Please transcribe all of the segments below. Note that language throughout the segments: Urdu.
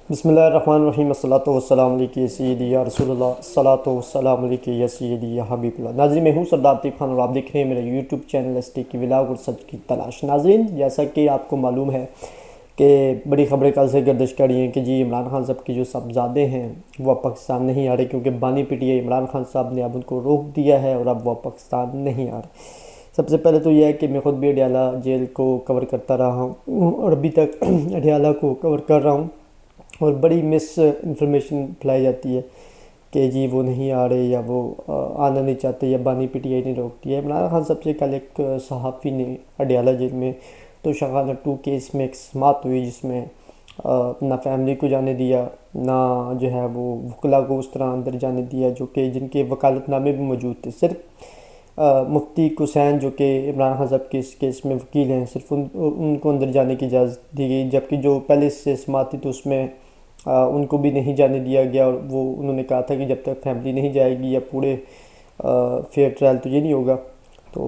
بسم اللہ الرحمن الرحیم۔ الصلاۃ والسلام علیکم یا سیدی یا رسول اللہ، الصلاۃ والسلام علیکم یا سیدی یا حبیب اللہ۔ ناظرین، میں ہوں سردار عاطف خان اور آپ دیکھ رہے ہیں میرا یوٹیوب چینل ایس ٹی کی ولاگ اور سچ کی تلاش۔ ناظرین، جیسا کہ آپ کو معلوم ہے کہ بڑی خبریں کل سے گردش کر رہی ہیں کہ جی عمران خان صاحب کی جو صاحبزادے ہیں وہ اب پاکستان نہیں آ رہے، کیونکہ بانی P T I Imran Khan صاحب نے اب ان کو روک دیا ہے اور اب وہ پاکستان نہیں آ رہے۔ سب سے پہلے تو یہ ہے کہ میں خود بھی اڈیالہ جیل کو کور کرتا رہا ہوں اور ابھی تک اڈیالہ کو کور کر رہا ہوں، اور بڑی مس انفارمیشن پھیلائی جاتی ہے کہ جی وہ نہیں آ رہے یا وہ آنا نہیں چاہتے یا بانی پی ٹی آئی نے روک دیا ہے۔ عمران خان صاحب سے کل ایک صحافی نے اڈیالہ جیل میں تو شغانہ 2 کیس میں ایک سماعت ہوئی، جس میں نہ فیملی کو جانے دیا، نہ جو ہے وہ وکلا کو اس طرح اندر جانے دیا جو کہ جن کے وکالت نامے بھی موجود تھے۔ صرف مفتی حسین جو کہ عمران خان صاحب کے اس کیس میں وکیل ہیں، صرف ان کو اندر جانے کی اجازت دی گئی، جبکہ جو پہلے سے سماعت تھی تو اس میں ان کو بھی نہیں جانے دیا گیا، اور وہ انہوں نے کہا تھا کہ جب تک فیملی نہیں جائے گی یا پورے فیئر ٹرائل تو یہ نہیں ہوگا۔ تو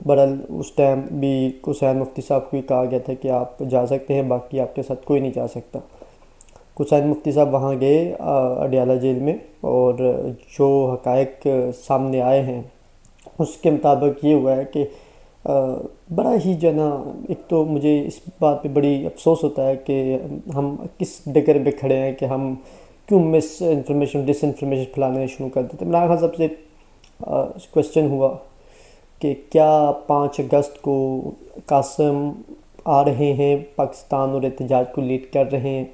بہرحال اس ٹائم بھی حسین مفتی صاحب کو ہی کہا گیا تھا کہ آپ جا سکتے ہیں، باقی آپ کے ساتھ کوئی نہیں جا سکتا۔ حسین مفتی صاحب وہاں گئے اڈیالہ جیل میں، اور جو حقائق سامنے آئے ہیں اس کے مطابق یہ ہوا ہے کہ بڑا ہی جو ہے نا، ایک تو مجھے اس بات پہ بڑی افسوس ہوتا ہے کہ ہم کس ڈگر پہ کھڑے ہیں کہ ہم کیوں مس انفارمیشن ڈس انفارمیشن پھیلانے شروع کر دیتے۔ عمران خان صاحب سے کوشچن ہوا کہ کیا 5 اگست کو قاسم آ رہے ہیں پاکستان اور احتجاج کو لیڈ کر رہے ہیں؟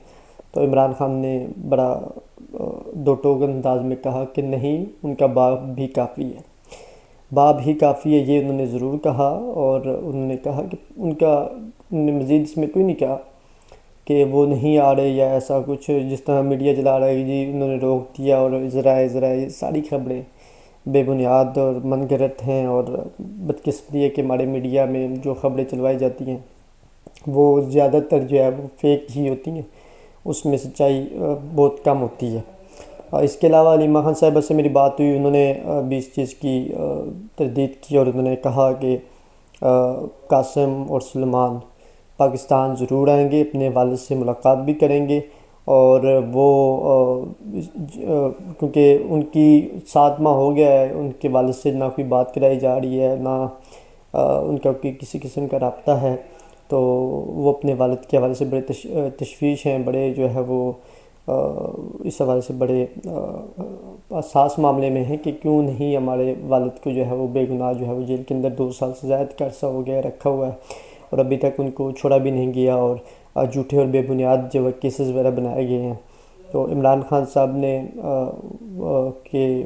تو عمران خان نے بڑا دو ٹوک انداز میں کہا کہ نہیں، ان کا باپ بھی کافی ہے، باپ ہی کافی ہے، یہ انہوں نے ضرور کہا۔ اور انہوں نے کہا کہ انہوں نے مزید اس میں کوئی نہیں کہا کہ وہ نہیں آ رہے یا ایسا کچھ، جس طرح میڈیا چلا رہا ہے کہ جی انہوں نے روک دیا، اور ذرائع ساری خبریں بے بنیاد اور من گھڑت ہیں، اور بدقسمتی ہے کہ ہمارے میڈیا میں جو خبریں چلوائی جاتی ہیں وہ زیادہ تر جو ہے وہ فیک ہی ہوتی ہیں، اس میں سچائی بہت کم ہوتی ہے۔ اس کے علاوہ علیمہ خان صاحبہ سے میری بات ہوئی، انہوں نے بھی اس چیز کی تردید کی، اور انہوں نے کہا کہ قاسم اور سلیمان پاکستان ضرور آئیں گے، اپنے والد سے ملاقات بھی کریں گے، اور وہ کیونکہ ان کی 7 ماہ ہو گیا ہے، ان کے والد سے نہ کوئی بات کرائی جا رہی ہے، نہ ان کا کوئی کسی قسم کا رابطہ ہے، تو وہ اپنے والد کے حوالے سے بڑے تشویش ہیں، بڑے جو ہے وہ اس حوالے سے بڑے حساس معاملے میں ہیں کہ کیوں نہیں ہمارے والد کو جو ہے وہ بے گناہ جو ہے وہ جیل کے اندر 2 سال سے زائد کا عرصہ ہو گیا رکھا ہوا ہے، اور ابھی تک ان کو چھوڑا بھی نہیں گیا، اور جھوٹے اور بے بنیاد جو کیسز وغیرہ بنائے گئے ہیں۔ تو عمران خان صاحب نے کہ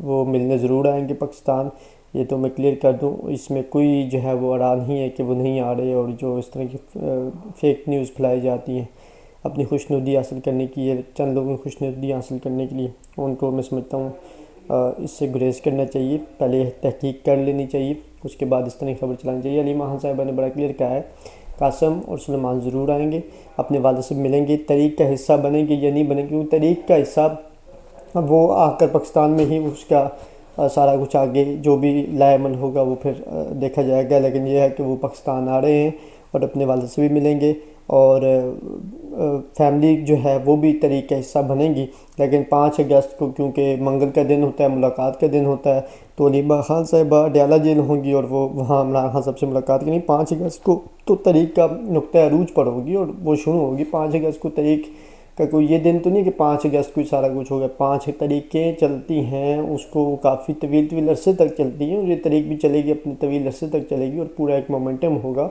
وہ ملنے ضرور آئیں گے پاکستان، یہ تو میں کلیئر کر دوں، اس میں کوئی جو ہے وہ اڑا نہیں ہے کہ وہ نہیں آ رہے، اور جو اس طرح کی فیک نیوز پھیلائی جاتی ہیں اپنی خوشنودی حاصل کرنے کی، یہ چند لوگوں کی خوشنودی حاصل کرنے کے لیے، ان کو میں سمجھتا ہوں اس سے گریز کرنا چاہیے، پہلے تحقیق کر لینی چاہیے، اس کے بعد اس طرح کی خبر چلانی چاہیے۔ علیمہ خان صاحبہ نے بڑا کلیئر کہا ہے قاسم اور سلیمان ضرور آئیں گے، اپنے والد سے ملیں گے، تحریک کا حصہ بنیں گے یا نہیں بنیں گے، کیونکہ تحریک کا حصہ وہ آ کر پاکستان میں ہی اس کا سارا کچھ آگے جو بھی لائے عمل ہوگا وہ پھر دیکھا جائے گا، لیکن یہ ہے کہ وہ پاکستان آ رہے ہیں اور اپنے والد سے بھی ملیں گے، اور فیملی جو ہے وہ بھی تحریک کا حصہ بنیں گی، لیکن 5 اگست کو کیونکہ منگل کا دن ہوتا ہے، ملاقات کا دن ہوتا ہے، تو علیمہ خان صاحبہ اڈیالہ جیل ہوں گی اور وہ وہاں عمران خان صاحب سے ملاقات کریں گی۔ 5 اگست کو تو تحریک کا نقطہ عروج پر ہوگی اور وہ شروع ہوگی۔ 5 اگست کو تحریک کا کوئی یہ دن تو نہیں کہ 5 اگست کو ہی سارا کچھ ہوگا، 5 تحریکیں چلتی ہیں، اس کو کافی طویل عرصے تک چلتی ہیں، اور یہ تحریک بھی چلے گی، اپنے طویل عرصے تک چلے گی، اور پورا ایک مومنٹم ہوگا۔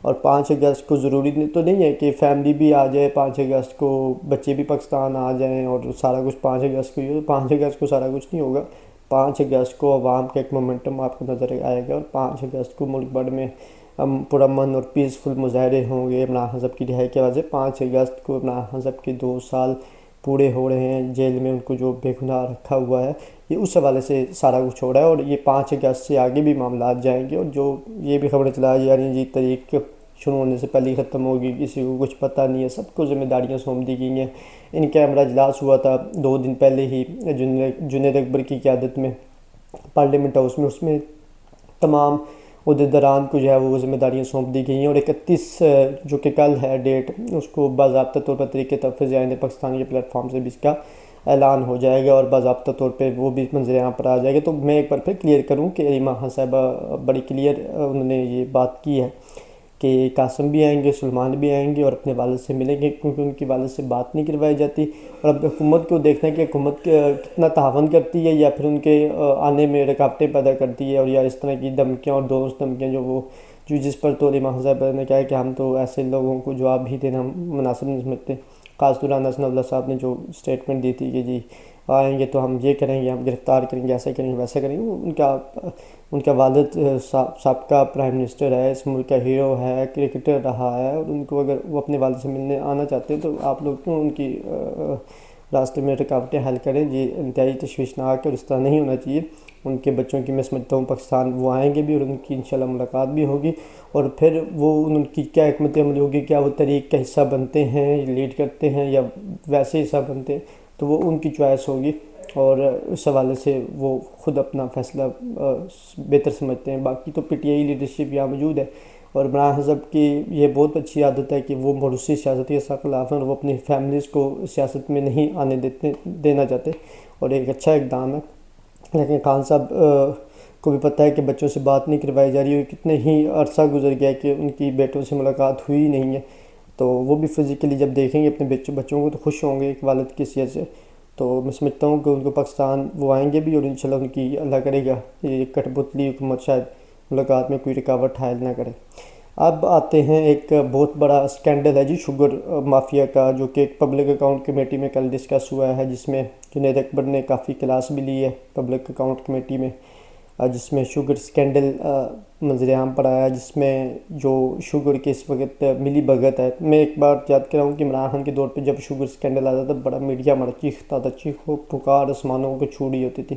اور 5 اگست کو ضروری تو نہیں ہے کہ فیملی بھی آ جائے، 5 اگست کو بچے بھی پاکستان آ جائیں اور سارا کچھ 5 اگست کو ہی ہو، 5 اگست کو سارا کچھ نہیں ہوگا۔ 5 اگست کو عوام کا ایک مومنٹم آپ کو نظر آئے گا، اور 5 اگست کو ملک بھر میں پرامن اور پیسفل مظاہرے ہوں گے عمران خان صاحب کی رہائی کی وجہ سے۔ 5 اگست کو عمران خان صاحب کے 2 سال پورے ہو رہے ہیں جیل میں، ان کو جو بے گناہ رکھا ہوا ہے، یہ اس حوالے سے سارا کچھ ہو رہا ہے، اور یہ 5 اگست سے آگے بھی معاملات جائیں گے، اور جو یہ بھی خبریں چلائی جا رہی ہیں جی تحریک شروع ہونے سے پہلے ہی ختم ہوگی، کسی کو کچھ پتہ نہیں ہے، سب کو ذمہ داریاں سونپ دی گئی ہیں۔ ان کیمرہ اجلاس ہوا تھا 2 دن پہلے ہی جنید اکبر کی قیادت میں پارلیمنٹ ہاؤس میں، اس میں تمام عہدیداران کو جو ہے وہ ذمہ داریاں سونپ دی گئی ہیں، اور 31 جو کہ کل ہے ڈیٹ، اس کو باضابطہ طور پر طریقے تفویض آئین پاکستان کے پلیٹ فارم سے بھی اس کا اعلان ہو جائے گا، اور باضابطہ طور پہ وہ بھی منظر عام پر آ جائے گا۔ تو میں ایک بار پھر کلیئر کروں کہ علیمہ خان صاحبہ بڑی کلیئر انہوں نے یہ بات کی ہے کہ قاسم بھی آئیں گے، سلمان بھی آئیں گے اور اپنے والد سے ملیں گے، کیونکہ ان کی والد سے بات نہیں کروائی جاتی۔ اور اب حکومت کو دیکھنا ہے کہ حکومت کتنا تعاون کرتی ہے، یا پھر ان کے آنے میں رکاوٹیں پیدا کرتی ہے، اور یا اس طرح کی دھمکیاں اور دوست دھمکیاں جو جس پر تو علیمہ خان صاحب نے کہا ہے کہ ہم تو ایسے لوگوں کو جواب بھی دینا مناسب نہیں سمجھتے۔ خاص طور حسن اللہ صاحب نے جو اسٹیٹمنٹ دی تھی کہ جی آئیں گے تو ہم یہ کریں گے، ہم گرفتار کریں گے، ایسا کریں گے، ویسا کریں گے۔ ان کا والد سابقہ پرائم منسٹر ہے، اس ملک کا ہیرو ہے، کرکٹر رہا ہے، اور ان کو اگر وہ اپنے والد سے ملنے آنا چاہتے ہیں تو آپ لوگ کیوں ان کی راستے میں رکاوٹیں حل کریں؟ جی انتہائی تشویشناک ہے، اور اس طرح نہیں ہونا چاہیے۔ ان کے بچوں کی میں سمجھتا ہوں پاکستان وہ آئیں گے بھی، اور ان کی انشاءاللہ ملاقات بھی ہوگی، اور پھر وہ ان کی کیا حکمت عملی ہوگی، کیا وہ طریق کا حصہ بنتے ہیں، لیڈ کرتے ہیں، یا ویسے حصہ بنتے ہیں، تو وہ ان کی چوائس ہوگی، اور اس حوالے سے وہ خود اپنا فیصلہ بہتر سمجھتے ہیں۔ باقی تو پی ٹی آئی لیڈرشپ یہاں موجود ہے، اور عمران حزب کی یہ بہت اچھی عادت ہے کہ وہ موروثی سیاست کے خلاف ہیں، اور وہ اپنی فیملیز کو سیاست میں نہیں آنے دینا چاہتے، اور ایک اچھا اقدام ہے۔ لیکن خان صاحب کو بھی پتہ ہے کہ بچوں سے بات نہیں کروائی جا رہی ہے، کتنے ہی عرصہ گزر گیا کہ ان کی بیٹوں سے ملاقات ہوئی نہیں ہے، تو وہ بھی فزیکلی جب دیکھیں گے اپنے بچوں کو تو خوش ہوں گے ایک والد کی حیثیت سے۔ تو میں سمجھتا ہوں کہ ان کو پاکستان وہ آئیں گے بھی، اور انشاءاللہ ان کی اللہ کرے گا یہ کٹھ پتلی حکومت شاید ملاقات میں کوئی رکاوٹ حائل نہ کرے۔ اب آتے ہیں ایک بہت بڑا سکینڈل ہے جی شوگر مافیا کا، جو کہ ایک پبلک اکاؤنٹ کمیٹی میں کل ڈسکس ہوا ہے، جس میں جنید اکبر نے کافی کلاس بھی لی ہے پبلک اکاؤنٹ کمیٹی میں، جس میں شوگر سکینڈل منظر عام پر آیا، جس میں جو شوگر کے اس وقت ملی بھگت ہے۔ میں ایک بار یاد کر رہا ہوں کہ عمران خان کے دور پہ جب شوگر سکینڈل آتا تھا بڑا میڈیا ہمارا چیختا تھا، چیخو پکار آسمانوں کو چھو رہی ہوتی تھی،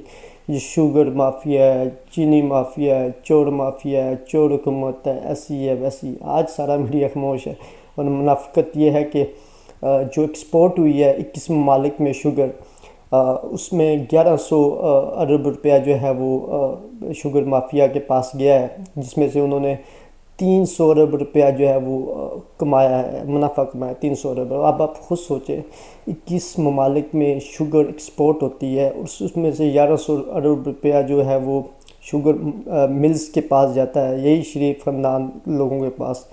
یہ شوگر مافیا ہے، چینی مافیا ہے، چور مافیا ہے، چور حکومت ہے، ایسی ہے ویسی۔ آج سارا میڈیا خاموش ہے، اور منافقت یہ ہے کہ جو ایکسپورٹ ہوئی ہے 21 ممالک میں شوگر، اس میں 1100 ارب روپیہ جو ہے وہ شوگر مافیا کے پاس گیا ہے، جس میں سے انہوں نے 300 ارب روپیہ جو ہے وہ کمایا ہے، منافع کمایا 300 ارب۔ اب آپ خود سوچیں 21 ممالک میں شوگر ایکسپورٹ ہوتی ہے، اس میں سے 1100 ارب روپیہ جو ہے وہ شوگر ملز کے پاس جاتا ہے، یہی شریف خاندان لوگوں کے پاس،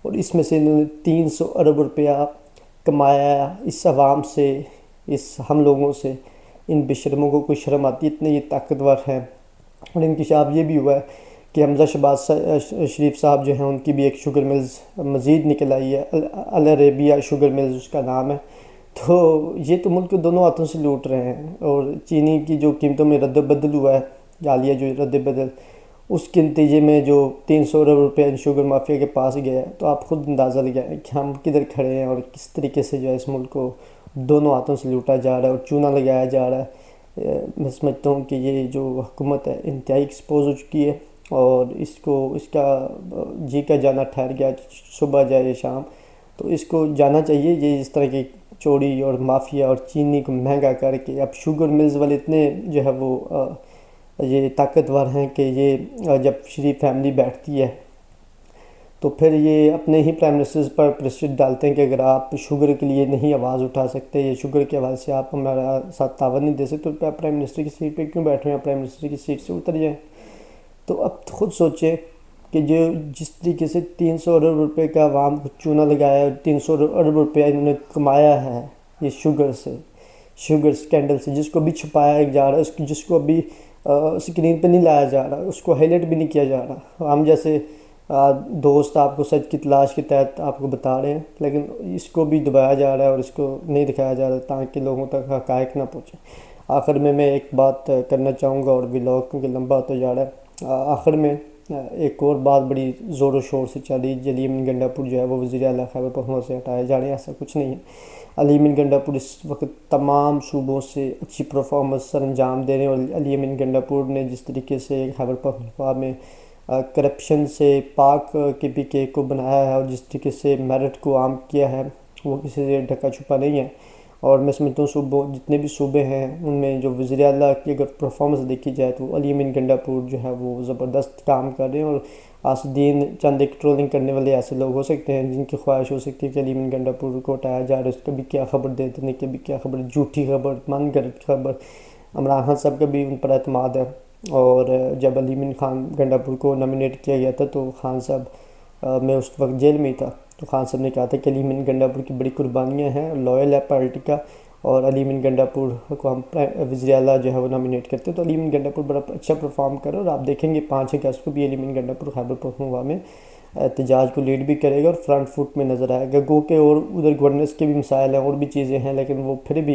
اور اس میں سے انہوں نے 300 ارب روپیہ کمایا اس عوام سے، اس ہم لوگوں سے۔ ان بے شرموں کو کوئی شرم آتی ہے؟ اتنے یہ طاقتور ہیں۔ اور انکشاف یہ بھی ہوا ہے کہ حمزہ شہباز شریف صاحب جو ہیں ان کی بھی ایک شوگر ملز مزید نکل آئی ہے، العربیہ شوگر ملز اس کا نام ہے۔ تو یہ تو ملک دونوں ہاتھوں سے لوٹ رہے ہیں، اور چینی کی جو قیمتوں میں رد و بدل ہوا ہے، حالیہ جو رد و بدل، اس کے نتیجے میں جو 300 ارب روپیہ ان شوگر مافیا کے پاس گیا ہے، تو آپ خود اندازہ لگائیں کہ ہم کدھر کھڑے ہیں، اور کس طریقے سے جو ہے اس ملک کو دونوں ہاتھوں سے لوٹا جا رہا ہے اور چونا لگایا جا رہا ہے۔ میں سمجھتا ہوں کہ یہ جو حکومت ہے انتہائی ایکسپوز ہو چکی ہے، اور اس کا جی کا جانا ٹھہر گیا، صبح جائے یا شام، تو اس کو جانا چاہیے۔ یہ اس طرح کی چوری اور مافیا اور چینی کو مہنگا کر کے اب شوگر ملز والے اتنے جو ہے وہ یہ طاقتور ہیں کہ یہ جب شریف فیملی بیٹھتی ہے تو پھر یہ اپنے ہی پرائم منسٹرز پر پریشر ڈالتے ہیں کہ اگر آپ شوگر کے لیے نہیں آواز اٹھا سکتے، یا شوگر کے حوالے سے آپ ہمارا ساتھ تعاون نہیں دے سکتے، تو آپ پرائم منسٹر کی سیٹ پہ کیوں بیٹھ رہے ہیں؟ پرائم منسٹر کی سیٹ سے اتر جائیں۔ تو اب خود سوچیں کہ جس طریقے سے 300 ارب روپے کا عوام کو چونا لگایا ہے، 300 ارب روپیہ انہوں نے کمایا ہے یہ شوگر سے، شوگر سکینڈل سے، جس کو بھی چھپایا جا رہا ہے، جس کو ابھی اسکرین پہ نہیں لایا جا رہا، اس کو ہائی لائٹ بھی نہیں کیا جا رہا۔ ہم جیسے دوست آپ کو سچ کی تلاش کے تحت آپ کو بتا رہے ہیں، لیکن اس کو بھی دبایا جا رہا ہے اور اس کو نہیں دکھایا جا رہا تاکہ لوگوں تک حقائق نہ پہنچے۔ آخر میں ایک بات کرنا چاہوں گا، اور ولاگ کیونکہ لمبا ہوتا جا رہا ہے۔ آخر میں ایک اور بات بڑی زور و شور سے چل رہی، علی امین گنڈا پور جو ہے وہ وزیر اعلیٰ خیبر پختونخوا سے ہٹائے جا رہے ہیں، ایسا کچھ نہیں ہے۔ علی امین گنڈا پور اس وقت تمام صوبوں سے اچھی پرفارمنس سر انجام دے رہے ہیں، اور علی امین گنڈا پور نے جس طریقے سے خیبر پختونخوا میں کرپشن سے پاک کے پی کے کو بنایا ہے، اور جس طریقے سے میرٹ کو عام کیا ہے، وہ کسی سے ڈھکا چھپا نہیں ہے۔ اور میں سمجھتا ہوں صوبوں جتنے بھی صوبے ہیں ان میں جو وزیر اعلیٰ کی اگر پرفارمنس دیکھی جائے تو علی امین گنڈاپور جو ہے وہ زبردست کام کر رہے ہیں، اور آصدین چند ایک ٹرولنگ کرنے والے ایسے لوگ ہو سکتے ہیں جن کی خواہش ہو سکتی ہے کہ علی امین گنڈاپور کو ہٹایا جا رہا ہے، اس کبھی کیا خبر دے دینے، کبھی کیا خبر، جھوٹی خبر، من گھڑت خبر۔ عمران خان صاحب کا بھی ان پر اعتماد ہے، اور جب علی امین خان گنڈاپور کو نامینیٹ کیا گیا تھا تو خان صاحب میں اس وقت جیل میں ہی تھا، تو خان صاحب نے کہا تھا کہ علی امین گنڈاپور کی بڑی قربانیاں ہیں، لوئل ہے پارٹی کا، اور علی امین گنڈاپور کو ہم وزیر اعلیٰ جو ہے وہ نامینیٹ کرتے ہیں۔ تو علی امین گنڈاپور بڑا اچھا پرفارم کرے، اور آپ دیکھیں گے 5 اگست کو بھی علی امین گنڈاپور خیبر پختونخوا میں احتجاج کو لیڈ بھی کرے گا اور فرنٹ فٹ میں نظر آئے گا۔ گو کہ اور ادھر گورننس کے بھی مسائل ہیں اور بھی چیزیں ہیں، لیکن وہ پھر بھی